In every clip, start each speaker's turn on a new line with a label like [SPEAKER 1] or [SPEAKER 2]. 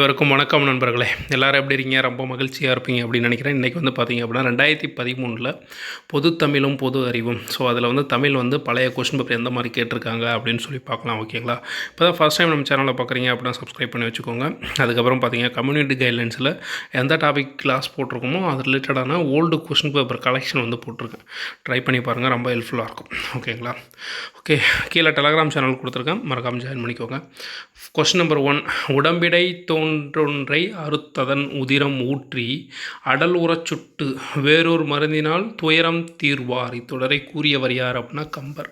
[SPEAKER 1] அனைவருக்கும் வணக்கம் நண்பர்களே. எல்லோரும் எப்படி இருக்கீங்க? ரொம்ப மகிழ்ச்சியாக இருப்பீங்க அப்படின்னு நினைக்கிறேன். இன்றைக்கி வந்து பார்த்திங்க அப்படின்னா 2013 பொது தமிழும் பொது அறிவும். ஸோ அதில் வந்து தமிழ் வந்து பழைய கொஸ்டின் பேப்பர் எந்த மாதிரி கேட்டிருக்காங்க அப்படின்னு சொல்லி பார்க்கலாம். ஓகேங்களா? இப்போ தான் ஃபஸ்ட் டைம் நம்ம சேனலில் பார்க்குறீங்க அப்படின்னா சப்ஸ்கிரைப் பண்ணி வச்சுக்கோங்க. அதுக்கப்புறம் பார்த்திங்க கம்யூனிட்டி கைட்லைன்ஸில் எந்த டாபிக் கிளாஸ் போட்டிருக்கோமோ அது ரிலேட்டடான ஓல்டு கொஸ்டின் பேப்பர் கலெக்ஷன் வந்து போட்டிருக்கேன். ட்ரை பண்ணி பாருங்கள், ரொம்ப ஹெல்ப்ஃபுல்லாக இருக்கும். ஓகேங்களா? ஓகே, கீழே டெலகிராம் சேனல் கொடுத்துருக்கேன், மறக்காமல் ஜாயின் பண்ணிக்கோங்க. Question number 1. உடம்பிடை தோன்றொன்றை அறுத்ததன் உதிரம் ஊற்றி அடல் உறச் சுட்டு வேறொரு மருந்தினால் துயரம் தீர்வார். இத்தொடரை கூறியவர் யார் அப்படின்னா கம்பர்.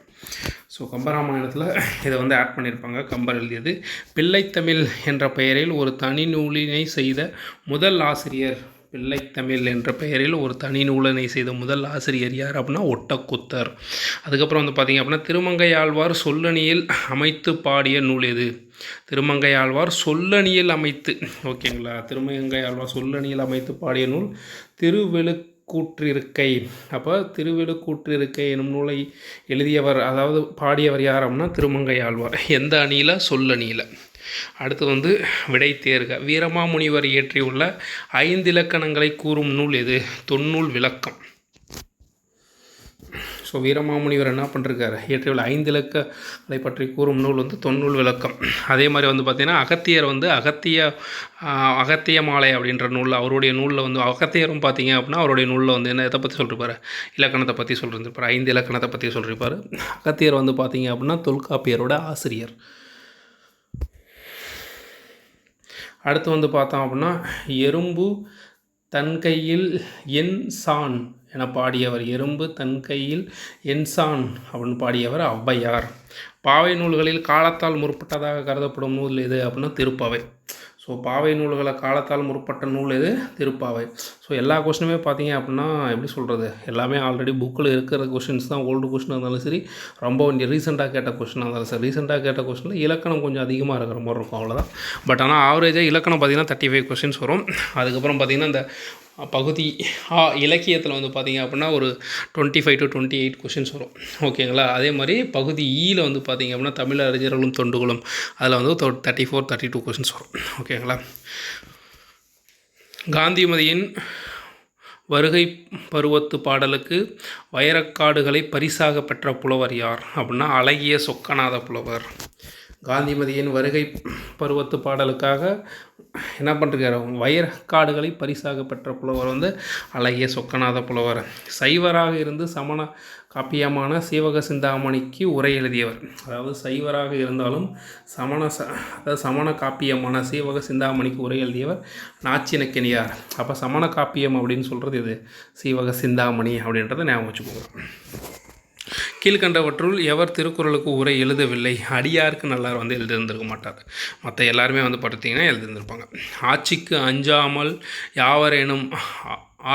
[SPEAKER 1] ஸோ கம்பராமாயணத்தில் இதை வந்து ஆட் பண்ணியிருப்பாங்க. கம்பர் எழுதியது. பிள்ளைத்தமிழ் என்ற பெயரில் ஒரு தனி நூலினை செய்த முதல் ஆசிரியர். பிள்ளைத்தமிழ் என்ற பெயரில் ஒரு தனி நூலினை செய்த முதல் ஆசிரியர் யார் அப்படின்னா ஒட்டக்கூத்தர். அதுக்கப்புறம் வந்து பார்த்திங்க அப்படின்னா திருமங்கையாழ்வார் சொல்லணியில் அமைத்து பாடிய நூல் எது? திருமங்கையாழ்வார் சொல்லணியில் அமைத்து, ஓகேங்களா, திருமங்கையாழ்வார் சொல்லணியில் அமைத்து பாடிய நூல் திருவெழுக்கூற்றிருக்கை. அப்போ திருவெழுக்கூற்றிருக்கை எனும் நூலை எழுதியவர், அதாவது பாடியவர் யார் அப்படின்னா திருமங்கையாழ்வார். எந்த அணியில்? சொல்லணியில். அடுத்து வந்து விடை தேர்க. வீரமாமுனிவர் இயற்றியுள்ள 5 இலக்கணங்களை கூறும் நூல் எது? தொன்னூல் விளக்கம். ஸோ வீரமாமுனிவர் என்ன பண்ணிருக்காரு? இயற்றியுள்ள 5 இலக்கங்களை பற்றி கூறும் நூல் வந்து தொன்னூல் விளக்கம். அதே மாதிரி வந்து பார்த்திங்கன்னா அகத்தியர் வந்து அகத்திய மாலை அப்படின்ற நூலில், அவருடைய நூலில் வந்து அகத்தியரும் பார்த்திங்க அப்படின்னா அவருடைய நூலில் வந்து என்ன எதை பற்றி சொல்லியிருப்பார்? இலக்கணத்தை பற்றி சொல்லியிருப்பார். 5 இலக்கணத்தை பற்றி சொல்லியிருப்பார். அகத்தியர் வந்து பார்த்திங்க அப்படின்னா தொல்காப்பியரோட ஆசிரியர். அடுத்து வந்து பார்த்தோம் அப்படின்னா எறும்பு தன் கையில் என் சான் என பாடியவர். எறும்பு தன் கையில் என் சான் அப்படின்னு பாடியவர் ஔவையார். பாவை நூல்களில் காலத்தால் முற்பட்டதாக கருதப்படும் நூல் எது அப்படின்னா திருப்பாவை. ஸோ பாவை நூல்களை காலத்தால் முற்பட்ட நூல் எது? திருப்பாவை. ஸோ எல்லா கொஸ்டினுமே பார்த்தீங்க அப்படின்னா எப்படி சொல்கிறது, எல்லாமே ஆல்ரெடி புக்கில் இருக்கிற கொஷின்ஸ் தான். ஓல்டு கொஸ்டினாக இருந்தாலும் சரி, ரொம்ப ரீசெண்டாக கேட்ட கொஸ்டினாக இருந்தாலும் சரி. ரீசெண்டாக கேட்ட கொஸ்டினில் இலக்கணம் கொஞ்சம் அதிகமாக இருக்கிற மாதிரி இருக்கும், அவ்வளோதான். பட் ஆனால் ஆவரேஜாக இலக்கணம் பார்த்திங்கன்னா 35 கொஸ்டின்ஸ் வரும். அதுக்கப்புறம் பார்த்திங்கன்னா இந்த பகுதி இலக்கியத்தில் வந்து பார்த்திங்க அப்படின்னா ஒரு 25 to 28 கொஷின்ஸ் வரும். ஓகேங்களா? அதே மாதிரி பகுதி ஈயில் வந்து பார்த்திங்க அப்படின்னா தமிழ் அறிஞர்களும் தொண்டுகளும் அதில் வந்து 34, 32 கொஷின்ஸ் வரும். ஓகேங்களா? காந்திமதியின் வருகை பருவத்து பாடலுக்கு வைரக்காடுகளை பரிசாக பெற்ற புலவர் யார் அப்படின்னா அழகிய சொக்கநாத புலவர். காந்திமதியின் வருகை பருவத்து பாடலுக்காக என்ன பண்ணிருக்காரு? வைரக்காடுகளை பரிசாக பெற்ற புலவர் வந்து அழகிய சொக்கநாத புலவர். சைவராக இருந்து சமண காப்பியமான சீவக சிந்தாமணிக்கு உரை எழுதியவர். அதாவது சைவராக இருந்தாலும் சமண காப்பியமான சீவக சிந்தாமணிக்கு உரை எழுதியவர் நாச்சினக்கினியார். அப்போ சமண காப்பியம் அப்படின்னு சொல்கிறது இது சீவக சிந்தாமணி அப்படின்றத ஞாபகம் வச்சுக்கோங்க. கீழ்கண்டவற்றுள் எவர் திருக்குறளுக்கு உரை எழுதவில்லை? அடியாருக்கு நல்லார் வந்து எழுதியிருந்திருக்க மாட்டார். மற்ற எல்லாருமே வந்து பார்த்திங்கன்னா எழுதியிருந்திருப்பாங்க. ஆட்சிக்கு அஞ்சாமல் யாவரேனும்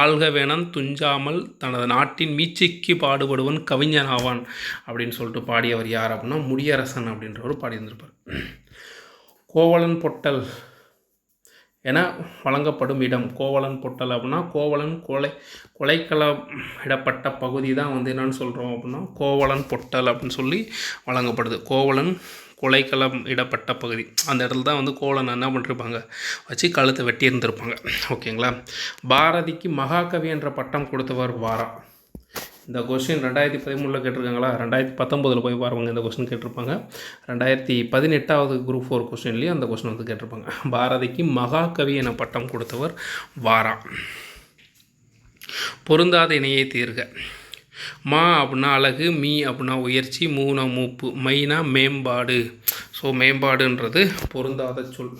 [SPEAKER 1] ஆள்கவேணன் துஞ்சாமல் தனது நாட்டின் மீட்சிக்கு பாடுபடுவன் கவிஞன் ஆவான் அப்படின்னு சொல்லிட்டு பாடியவர் யார் அப்படின்னா முடியரசன் அப்படின்றவர் பாடியிருந்திருப்பார். கோவலன் பொட்டல் என வழங்கப்படும் இடம். கோவலன் பொட்டல் அப்படின்னா கோவலன் கொலைக்களமிடப்பட்ட பகுதி தான் வந்து என்னென்னு சொல்கிறோம் அப்படின்னா கோவலன் பொட்டல் அப்படின்னு சொல்லி வழங்கப்படுது. கோவலன் கொலைக்களம் இடப்பட்ட பகுதி, அந்த இடத்துல தான் வந்து கோவலன் என்ன பண்ணிருப்பாங்க வச்சு கழுத்தை வெட்டி இருந்திருப்பாங்க. ஓகேங்களா? பாரதிக்கு மகாகவி என்ற பட்டம் கொடுத்தவர் வாரா. இந்த கொஸ்டின் 2013 கேட்டிருக்காங்களா? 2019 போய் பாருங்கள், இந்த கொஸ்டின் கேட்டிருப்பாங்க. 2018 குரூப் 4 கொஸ்டின்லேயும் அந்த கொஸ்டின் வந்து கேட்டிருப்பாங்க. பாரதிக்கு மகாகவி என பட்டம் கொடுத்தவர் வாரா. பொருந்தாத இணையை தீர்க. மா அப்படின்னா அழகு, மீ அப்படின்னா உயர்ச்சி, மூணா மூப்பு, மைனா மேம்பாடு. ஸோ மேம்பாடுன்றது பொருந்தாத சொல்.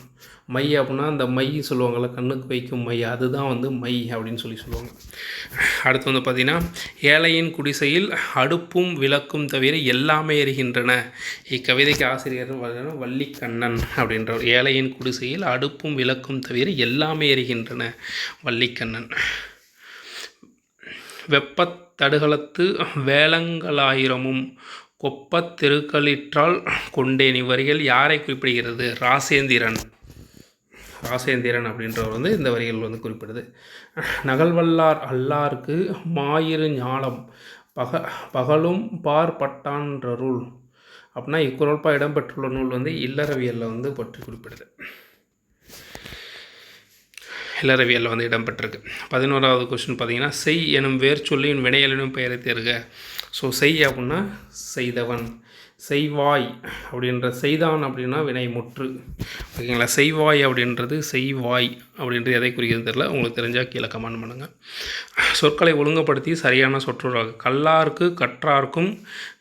[SPEAKER 1] மை அப்படின்னா அந்த மை சொல்லுவாங்கள்ல, கண்ணுக்கு வைக்கும் மை, அதுதான் வந்து மை அப்படின்னு சொல்லுவாங்க. அடுத்து வந்து பார்த்திங்கன்னா ஏழையின் குடிசையில் அடுப்பும் விளக்கும் தவிர எல்லாமே எரிகின்றன. இக்கவிதைக்கு ஆசிரியர் வள்ளிக்கண்ணன் அப்படின்றவர். ஏழையின் குடிசையில் அடுப்பும் விளக்கும் தவிர எல்லாமே எரிகின்றன, வள்ளிக்கண்ணன். வெப்பத் தடுகளத்து வேளங்களாயிரமும் கொப்பத் தெருக்களிற்றால் கொண்டேன். இவ்வரிகள் யாரை குறிப்பிடுகிறது? ராசேந்திரன் அப்படின்றவர் வந்து இந்த வரிகள் வந்து குறிப்பிடுது. நகல்வல்லார் அல்லாருக்கு மாயிரு ஞாலம் பகலும் பார்ப்பட்டான்றருள் அப்படின்னா இக்குறள்பா இடம்பெற்றுள்ள நூல் வந்து இல்லறவியலில் வந்து பற்றி குறிப்பிடுது. இலறவியலில் வந்து இடம்பெற்றிருக்கு. 11வது கொஸ்டின் பார்த்தீங்கன்னா, செய் எனும் வேர்ச்சொல்லின் வினையெனும் பெயரை தேர்க. ஸோ செய் அப்படின்னா செய்தவன், செய்வாய் அப்படின்ற செய்தான் அப்படின்னா வினைமுற்று. ஓகேங்களா? செய்வாய் அப்படின்றது செய்வாய் அப்படின்றது எதை குறிக்கிறது தெரியல, உங்களுக்கு தெரிஞ்சால் கீழே கமெண்ட் பண்ணுங்கள். சொற்களை ஒழுங்குபடுத்தி சரியான சொற்றொடர். கல்லார்க்கு கற்றார்க்கும்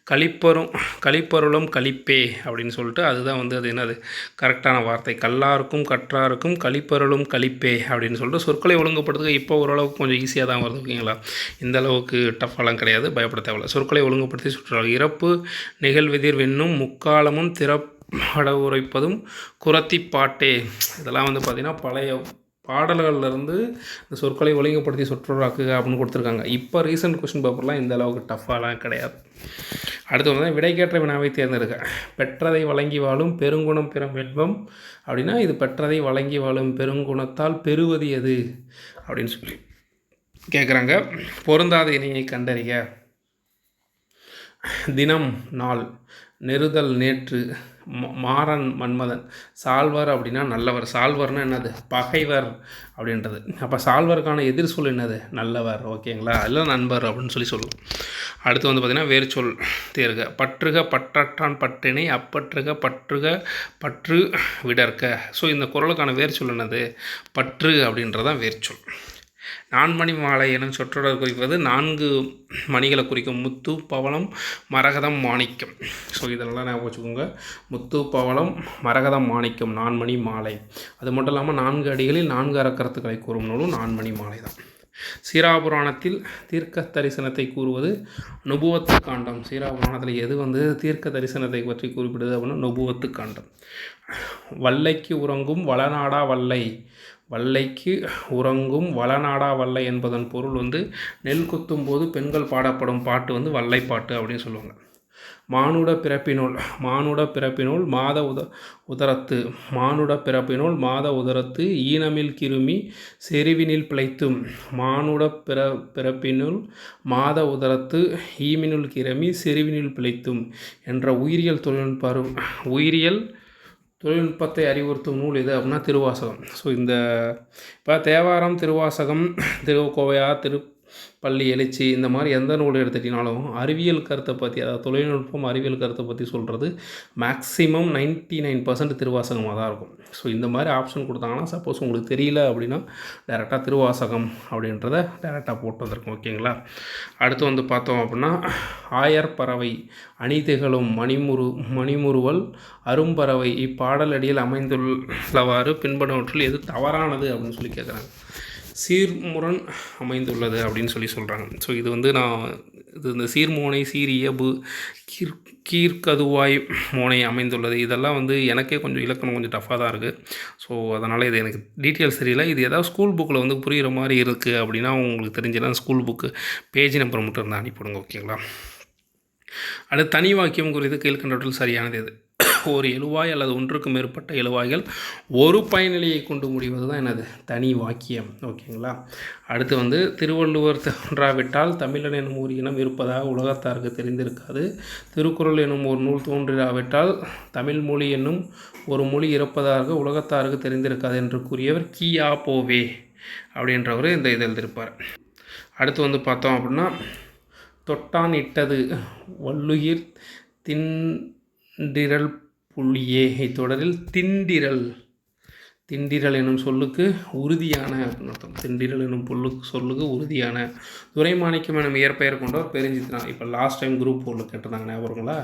[SPEAKER 1] கழிப்பருளும் கழிப்பே அப்படின்னு சொல்லிட்டு அதுதான் வந்து அது என்னது கரெக்டான வார்த்தை. கல்லாருக்கும் கற்றாருக்கும் கழிப்பருளும் கழிப்பே அப்படின்னு சொல்லிட்டு சொற்களை ஒழுங்குபடுத்துக இப்போ ஓரளவுக்கு கொஞ்சம் ஈஸியாக தான் வருது. ஓகேங்களா? இந்த அளவுக்கு டஃப்பாலாம் கிடையாது, பயப்பட தேவையில்லை. சொற்களை ஒழுங்குபடுத்தி சுற்றுலா. இறப்பு நிகழ்வெதிர் வென்னும் முக்காலமும் திறப்பட உரைப்பதும் குரத்தி பாட்டே. இதெல்லாம் வந்து பார்த்திங்கன்னா பழைய பாடல்கள்லேருந்து இந்த சொற்களை ஒழுங்குபடுத்தி சொற்றொடராக்குக அப்படின்னு கொடுத்துருக்காங்க. இப்போ ரீசெண்ட் கொஸ்டின் பேப்பர்லாம் இந்த அளவுக்கு டஃப்பாலாம் கிடையாது. அடுத்து வந்து விடைக்கேற்ற வினாவை தேர்ந்தெடுக்க. பெற்றதை வழங்கி வாழும் பெருங்குணம் பெறும் வெல்வம் அப்படின்னா இது பெற்றதை வழங்கி வாழும் பெருங்குணத்தால் பெறுவது எது அப்படின்னு சொல்லி கேட்குறாங்க. பொருந்தாத இணையை கண்டறிக. தினம் நாள், நெருதல் நேற்று, மாறன் மன்மதன். சால்வர் அப்படின்னா நல்லவர். சால்வர்னா என்னது? பகைவர் அப்படின்றது. அப்போ சால்வருக்கான எதிர் சொல் என்னது? நல்லவர். ஓகேங்களா? அதில் நண்பர் அப்படின்னு சொல்லி சொல்லுவோம். அடுத்து வந்து பார்த்திங்கன்னா வேர்ச்சொல் தேர்க. பற்றுக பற்றற்றான் பற்றினை அப்பற்றுக பற்று விடற்க. ஸோ இந்த குறளுக்கான வேர்ச்சொல் என்னது? பற்று அப்படின்றதான் வேர்ச்சொல். நான்மணி மாலை எனும் சொற்றொடர் குறிப்பது 4 மணிகளை குறிக்கும். முத்து, பவளம், மரகதம், மாணிக்கம். ஸோ இதெல்லாம் ஞாபகம் வச்சுக்கோங்க. முத்து, பவளம், மரகதம், மாணிக்கம், 4 மணி மாலை. அது மட்டும் இல்லாமல் 4 அடிகளில் 4 அறக்கருத்துக்களை கூறும் நூலும் 4 மணி மாலை தான். சீராபுராணத்தில் தீர்க்க தரிசனத்தை கூறுவது நுபுவத்து காண்டம். சீராபுராணத்தில் எது வந்து தீர்க்க தரிசனத்தை பற்றி குறிப்பிடுது அப்படின்னா நுபுவத்து காண்டம். வல்லைக்கு உறங்கும் வளநாடா வல்லை. வல்லைக்கு உறங்கும் வளநாடா வல்லை என்பதன் பொருள் வந்து நெல் குத்தும் போது பெண்கள் பாடப்படும் பாட்டு வந்து வல்லைப்பாட்டு அப்படின்னு சொல்லுவாங்க. மானுட பிறப்பினுள் மாத உதரத்து ஈனமில் கிருமி செறிவினில் பிழைத்தும். மானுட பிறப்பினுள் மாத உதரத்து ஈமினுள் கிருமி செறிவினில் பிழைத்தும் என்ற உயிரியல் தொழில்நுட்பத்தை அறிவுறுத்தும் நூல் எது அப்படின்னா திருவாசகம். ஸோ இந்த இப்போ தேவாரம், திருவாசகம், திருக்கோவையார், திருப்பள்ளி எழுச்சி இந்த மாதிரி எந்த நூல் எடுத்துட்டினாலும் அறிவியல் கருத்தை பற்றி, அதாவது தொழில்நுட்பம் அறிவியல் கருத்தை பற்றி சொல்கிறது மேக்ஸிமம் 99% திருவாசகமாக தான் இருக்கும். ஸோ இந்த மாதிரி ஆப்ஷன் கொடுத்தாங்கன்னா சப்போஸ் உங்களுக்கு தெரியல அப்படின்னா டேரெக்டாக திருவாசகம் அப்படின்றத டேரெக்டாக போட்டு வந்திருக்கும். ஓகேங்களா? அடுத்து வந்து பார்த்தோம் அப்படின்னா ஆயர் பறவை அணிதிகளும் மணிமுறுவல் அரும்பறவை இப்பாடலடியில் அமைந்துள்ளவாறு பின்பற்றவற்றில் எது தவறானது அப்படின்னு சொல்லி கேட்குறாங்க. சீர்முரண் அமைந்துள்ளது அப்படின்னு சொல்லி சொல்கிறாங்க. ஸோ இது வந்து இந்த சீர்மோனை, சீரியபு, கீர்க்கதுவாய் மோனை அமைந்துள்ளது. இதெல்லாம் வந்து எனக்கே கொஞ்சம் இலக்கணம் கொஞ்சம் டஃப்பாக தான் இருக்குது. ஸோ அதனால் இது எனக்கு டீட்டெயில்ஸ் தெரியல. இது ஏதாவது ஸ்கூல் புக்கில் வந்து புரிகிற மாதிரி இருக்குது அப்படின்னா உங்களுக்கு தெரிஞ்சுன்னா ஸ்கூல் புக்கு பேஜ் நம்பர் மட்டும் இருந்தால் அனுப்பிவிடுங்க. ஓகேங்களா? அடுத்து தனி வாக்கியம் குறித்து கீழ்கண்டவற்றில் சரியானது எது? ஒரு எழுவாய் அல்லது ஒன்றுக்கு மேற்பட்ட எழுவாய்கள் ஒரு பயனிலையை கொண்டு முடிவது தான் என்னது? தனி வாக்கியம். ஓகேங்களா? அடுத்து வந்து திருவள்ளுவர் தோன்றாவிட்டால் தமிழன் எனும் ஒரு இனம் இருப்பதாக உலகத்தாருக்கு தெரிந்திருக்காது. திருக்குறள் எனும் ஒரு நூல் தோன்றாவிட்டால் தமிழ் மொழி என்னும் ஒரு மொழி இருப்பதாக உலகத்தாருக்கு தெரிந்திருக்காது என்று கூறியவர் கியா போவே அப்படின்றவர் இந்த இதில் எழுதியிருப்பார். அடுத்து வந்து பார்த்தோம் அப்படின்னா தொட்டான் இட்டது வள்ளுயிர் திண்டிரல் புள்ளியே. இத்தொடரில் திண்டிரல் எனும் சொல்லுக்கு உறுதியான அர்த்தம். திண்டிரல் எனும் சொல்லுக்கு உறுதியான. துரைமாணிக்கம் எனும் இயற்பெயர் கொண்டவர் பெருஞ்சித்திரன். இப்போ லாஸ்ட் டைம் குரூப் 4 கேட்டிருந்தாங்க, ஞாபகங்களா?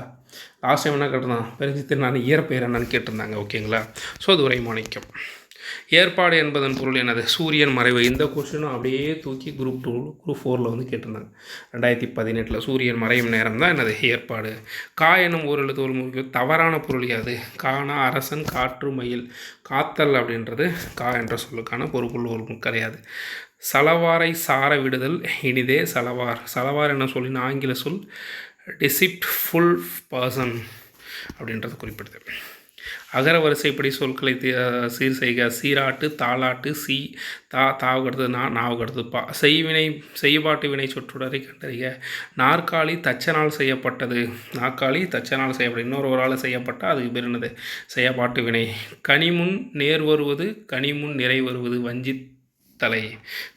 [SPEAKER 1] லாஸ்ட் டைம் என்ன கேட்டிருந்தான்? பெருஞ்சித்திரன் இயற்பெயர் என்னன்னு கேட்டிருந்தாங்க. ஓகேங்களா? ஸோ துரைமாணிக்கம். ஏற்பாடு என்பதன் பொருள் என்னது? சூரியன் மறைவு. இந்த கொஸ்டினும் அப்படியே தூக்கி குரூப் 4 வந்து கேட்டிருந்தாங்க 2018. சூரியன் மறையும் நேரம் தான் என்னது? ஏற்பாடு. கா எனும் ஒரு எழுத்து ஒரு தவறான பொருள் யாது? கானா அரசன், காற்று, மயில். காத்தல் அப்படின்றது கா என்ற சொல்லுக்கான பொருள் கிடையாது. சலவாரை சார விடுதல் இனிதே சலவார் என்ன சொல்லின ஆங்கில சொல் டிசிப்ட்ஃபுல் பர்சன் அப்படின்றது குறிப்பிடுது. அகர வரிசைப்படி சொற்களை சீர் செய்க. சீராட்டு, தாளாட்டு, தாவுகிறது நாவுகிறது பா. செய்பாட்டு வினை சொற்றொடரை கண்டறிக. நாற்காலி தச்சனால் செய்யப்பட்டது. நாற்காலி தச்சனால் செய்யப்பட்டது. இன்னொரு ஒரு ஆள் செய்யப்பட்டால் அதுக்கு பேர் என்னது? செய்யப்பாட்டு வினை. கனிமுன் நேர் வருவது, கனிமுன் நிறை வருவது. தலை.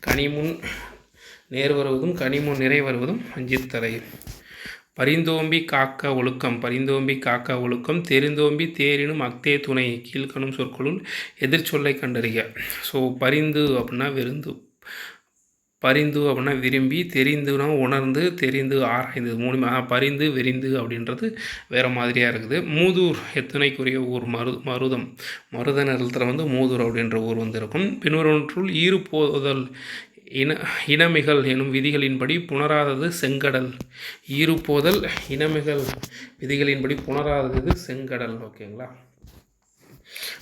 [SPEAKER 1] கனிமுன் நேர் வருவதும் கனிமுன் நிறை வருவதும் அஞ்சித்தலை. பரிந்தோம்பி காக்க ஒழுக்கம். பரிந்தோம்பி காக்க ஒழுக்கம். தெரிந்தோம்பி தேரினும் அக்தே துணை. கீழ்கணும் சொற்களுள் எதிர்ச்சொல்லை கண்டறிக. ஸோ பரிந்து அப்படின்னா விருந்து, பரிந்து அப்படின்னா விரும்பி, தெரிந்துனா உணர்ந்து, தெரிந்து ஆராய்ந்து, மூணு பரிந்து விரிந்து அப்படின்றது வேறு மாதிரியாக இருக்குது. மூதூர் எத்தனைக்குரிய ஊர். மருதம் மருத நிலத்தில் வந்து மூதூர் அப்படின்ற ஊர் வந்து இருக்கும். பின்வருவற்றுள் ஈறுபோதல் இனமிகள் எனும் விதிகளின்படி புணராதது செங்கடல். ஈறுபோதல் இனமிகள் விதிகளின்படி புணராதது செங்கடல். ஓகேங்களா.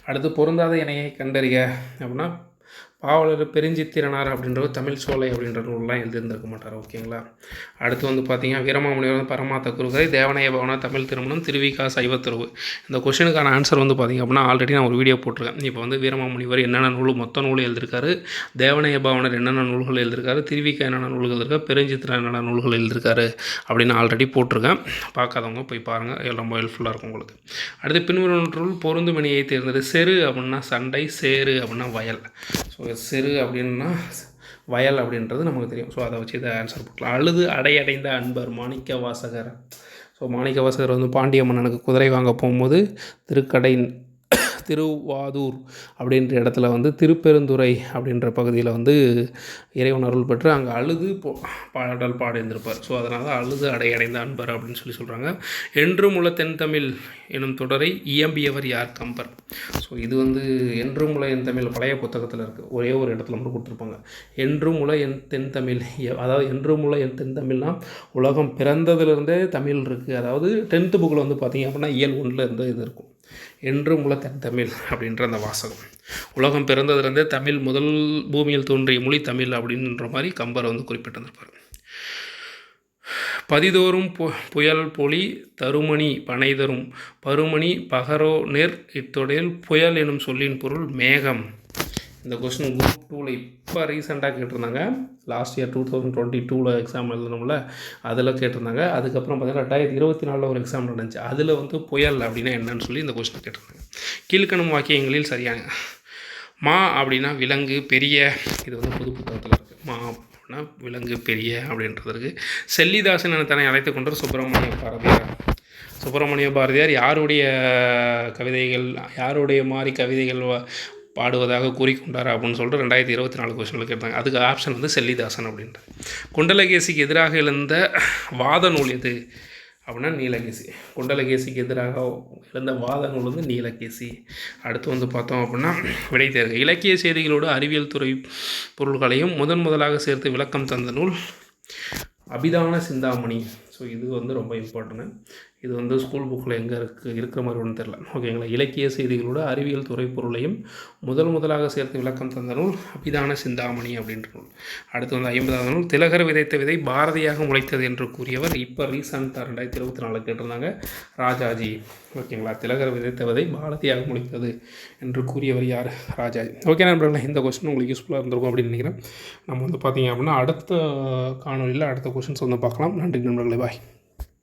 [SPEAKER 1] அடுத்து பொருந்தாத இணையை கண்டறிக அப்படின்னா பாவலர் பெருஞ்சித்திரனார் அப்படின்றவர் தமிழ் சோலை அப்படின்ற நூல்லாம் எழுதியிருந்திருக்க மாட்டார். ஓகேங்களா. அடுத்து வந்து பார்த்தீங்கன்னா வீரமாமுனிவர் வந்து பரமாத்த குருகரை, தேவனைய பவனா தமிழ் திருமணம், திருவிகா சைவத்துறவு. இந்த கொஷனுக்கான ஆன்சர் வந்து பார்த்திங்க அப்படின்னா ஆல்ரெடி நான் ஒரு வீடியோ போட்டிருக்கேன். இப்போ வந்து வீரமாமுனிவர் என்னென்ன நூல் மொத்த நூல் எழுதியிருக்காரு, தேவனைய பவனர் என்னென்ன நூல்கள் எழுதியிருக்காரு, திருவிகா என்னென்ன நூல்கள் எழுதிருக்காரு, பெருஞ்சித்திரன் என்னென்ன நூல்கள் எழுதியிருக்காரு அப்படின்னு ஆல்ரெடி போட்டிருக்கேன். பார்க்காதவங்க போய் பாருங்கள், ரொம்ப ஹெல்ப்ஃபுல்லாக இருக்கும் உங்களுக்கு. அடுத்து பின்வருவற்றுள் பொருந்தும் இணையை தேர்ந்தது. செரு அப்படின்னா சண்டை, சேரு அப்படின்னா வயல். ஸோ செரு அப்படின்னா வயல் அப்படின்றது நமக்கு தெரியும். ஸோ அதை வச்சு இதை ஆன்சர் போட்டலாம். அழுது அடையடைந்த அன்பர் மாணிக்க வாசகர். ஸோ மாணிக்க வாசகர் வந்து பாண்டிய மன்னனுக்கு குதிரை வாங்க போகும்போது திருவாதூர் அப்படின்ற இடத்துல வந்து திருப்பெருந்துறை அப்படின்ற பகுதியில் வந்து இறைவன் அருள் பெற்று அங்கே அழுது பாடல் பாடியிருந்திருப்பார். ஸோ அதனால் தான் அழுது அடையடைந்த அன்பர் அப்படின்னு சொல்கிறாங்க. என்றும் உள்ள தென்தமிழ் எனும் தொடரை இயம்பியவர் யார்? கம்பர். ஸோ இது வந்து என்றும் உள்ள என் தமிழ் பழைய புத்தகத்தில் இருக்குது. ஒரே ஒரு இடத்துல மட்டும் கொடுத்துருப்பாங்க. என்றும் உள்ள என் தென்தமிழ், அதாவது என்றும் உள்ள என் தென்தமிழ்னா உலகம் பிறந்ததுலேருந்தே தமிழ் இருக்குது. அதாவது 10th புக்கில் வந்து பார்த்திங்க அப்படின்னா இயல் 1ல் இருந்து இது இருக்கும். என்றும் உள்ள தென்தமிழ் அப்படின்ற அந்த வாசகம். உலகம் பிறந்ததுலேருந்தே தமிழ் முதல் பூமியில் தோன்றிய மொழி தமிழ் அப்படின்ற மாதிரி கம்பர் வந்து குறிப்பிட்டிருந்திருப்பார். பதிதோறும் புயல் பொலி தருமணி பனை தரும் பருமணி பகரோ நெர் இத்தொடையில் புயல் எனும் சொல்லின் பொருள் மேகம். இந்த கொஸ்டின் குரூப் 2ல் இப்போ ரீசெண்டாக கேட்டிருந்தாங்க. லாஸ்ட் இயர் 2022 எக்ஸாம் எழுதணும்ல, அதில் கேட்டிருந்தாங்க. அதுக்கப்புறம் பார்த்தீங்கன்னா 2024 ஒரு எக்ஸாம் நடந்துச்சு. அதில் வந்து புயல் அப்படின்னா என்னன்னு சொல்லி இந்த கொஸ்டின் கேட்டிருந்தாங்க. கீழ்கணும் வாக்கியங்களில் சரியான. மா அப்படின்னா விலங்கு பெரிய, இது வந்து புது புத்தகத்தில் இருக்குது. மா அப்படின்னா விலங்கு பெரிய அப்படின்றதுக்கு. செல்லிதாசன் என தன்னை அழைத்து கொண்டார் சுப்பிரமணிய பாரதியார் யாருடைய கவிதைகள், யாருடைய மாதிரி கவிதைகள் பாடுவதாக கூறிக்கொண்டார் அப்படின்னு சொல்லிட்டு 2024 கொஸ்டினில் கேட்டாங்க. அதுக்கு ஆப்ஷன் வந்து செல்லிதாசன் அப்படின்ற. குண்டலகேசிக்கு எதிராக எழுந்த வாத நூல் எது அப்படின்னா நீலகேசி. குண்டலகேசிக்கு எதிராக எழுந்த வாத நூல் வந்து நீலகேசி. அடுத்து வந்து பார்த்தோம் அப்படின்னா விடை தேர்க. இலக்கிய செய்திகளோடு அறிவியல் துறை பொருள்களையும் முதலாக சேர்த்து விளக்கம் தந்த நூல் அபிதான சிந்தாமணி. ஸோ இது வந்து ரொம்ப இம்பார்ட்டன்ட். இது வந்து ஸ்கூல் புக்கில் எங்கே இருக்கிற மாதிரி ஒன்றும் தெரில. ஓகேங்களா. இலக்கிய செய்திகளோட அறிவியல் துறை பொருளையும் முதலாக சேர்த்து விளக்கம் தந்த நூல் அபிதான சிந்தாமணி அப்படின்ற நூல். அடுத்து வந்து 50வது நூல் திலகர் விதைத்த விதை பாரதியாக முளைத்தது என்று கூறியவர். இப்போ ரீசெண்டாக 2024 கேட்டிருந்தாங்க, ராஜாஜி. ஓகேங்களா. திலகர் விதைத்த விதை பாரதியாக முளைத்தது என்று கூறியவர் யார்? ராஜாஜி. ஓகே நண்பர்களே, இந்த கொஸ்டின் உங்களுக்கு யூஸ்ஃபுல்லாக இருந்திருக்கும் அப்படின்னு நினைக்கிறேன். நம்ம வந்து பார்த்திங்க அப்படின்னா அடுத்த காணொலியில் அடுத்த கொஸ்டின்ஸ் வந்து பார்க்கலாம். நன்றி நண்பர்களே, பாய்.